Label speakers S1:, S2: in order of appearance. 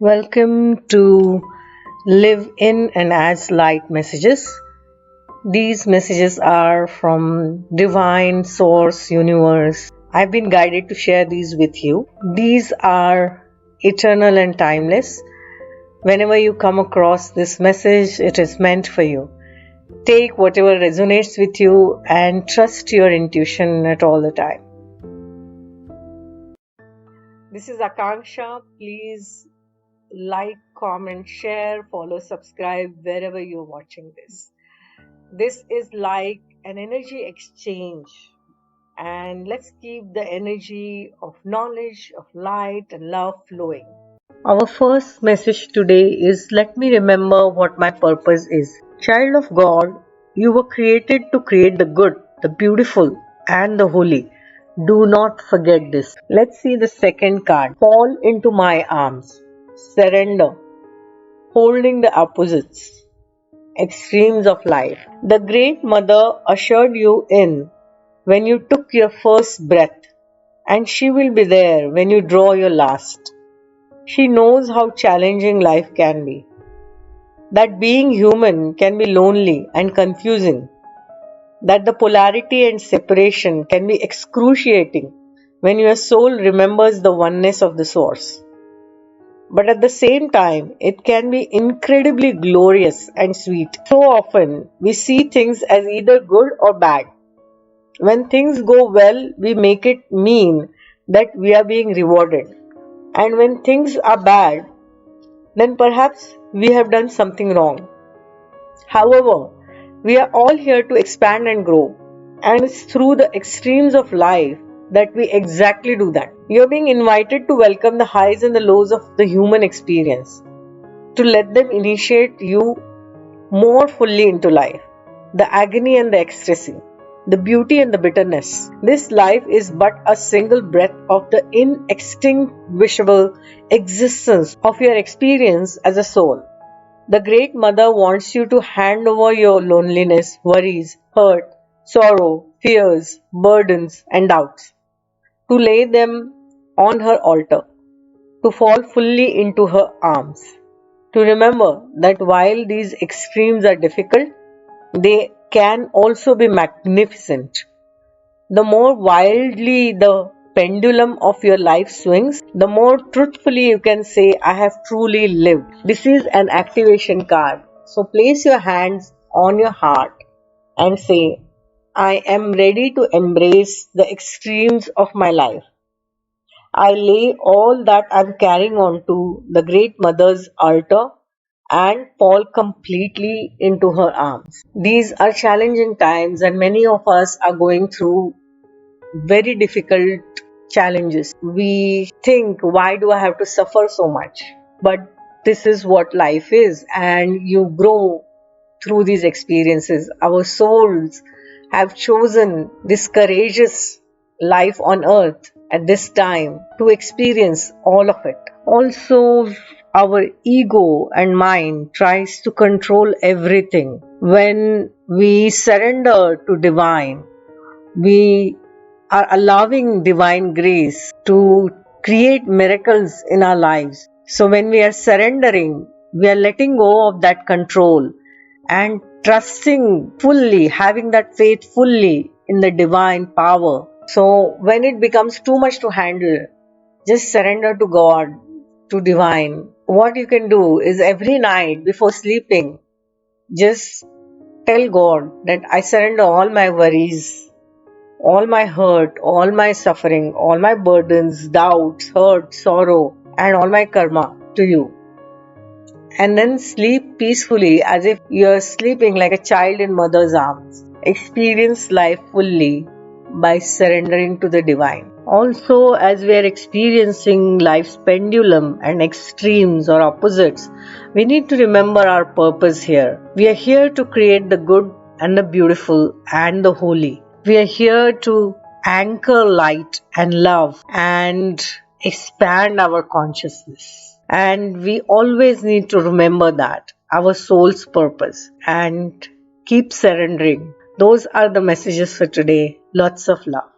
S1: Welcome to Live in and As Light messages. These messages are from Divine Source Universe. I've been guided to share these with you. These are eternal and timeless. Whenever you come across this message, it is meant for you. Take whatever resonates with you and trust your intuition at all the time. This is Akanksshaa. Please like, comment, share, follow, subscribe wherever you're watching this. This is like an energy exchange, and let's keep the energy of knowledge, of light and love flowing. Our first message today is let me remember what my purpose is. Child of God, you were created to create the good, the beautiful and the holy. Do not forget this. Let's see the second card. Fall into my arms. Surrender, holding the opposites, extremes of life. The Great Mother ushered you in when you took your first breath, and she will be there when you draw your last. She knows how challenging life can be, that being human can be lonely and confusing, that the polarity and separation can be excruciating when your soul remembers the oneness of the source. But at the same time, it can be incredibly glorious and sweet. So often, we see things as either good or bad. When things go well, we make it mean that we are being rewarded. And when things are bad, then perhaps we have done something wrong. However, we are all here to expand and grow. And it's through the extremes of life that we exactly do that. You're being invited to welcome the highs and the lows of the human experience, to let them initiate you more fully into life, the agony and the ecstasy, the beauty and the bitterness. This life is but a single breath of the inextinguishable existence of your experience as a soul. The Great Mother wants you to hand over your loneliness, worries, hurt, sorrow, fears, burdens and doubts, to lay them on her altar, to fall fully into her arms, to remember that while these extremes are difficult, they can also be magnificent. The more wildly the pendulum of your life swings, the more truthfully you can say, I have truly lived. This is an activation card. So place your hands on your heart and say, I am ready to embrace the extremes of my life. I lay all that I'm carrying on to the Great Mother's altar and fall completely into her arms. These are challenging times, and many of us are going through very difficult challenges. We think, why do I have to suffer so much? But this is what life is, and you grow through these experiences. Our souls have chosen this courageous life on earth at this time to experience all of it. Also, our ego and mind tries to control everything. When we surrender to divine, we are allowing divine grace to create miracles in our lives. So when we are surrendering, we are letting go of that control and trusting fully, having that faith fully in the divine power. So when it becomes too much to handle, just surrender to God, to divine. What you can do is every night before sleeping, just tell God that I surrender all my worries, all my hurt, all my suffering, all my burdens, doubts, hurt, sorrow, and all my karma to you. And then sleep peacefully as if you're sleeping like a child in mother's arms. Experience life fully by surrendering to the divine. Also, as we are experiencing life's pendulum and extremes or opposites, we need to remember our purpose here. We are here to create the good and the beautiful and the holy. We are here to anchor light and love and expand our consciousness. And we always need to remember that, our soul's purpose, and keep surrendering. Those are the messages for today. Lots of love.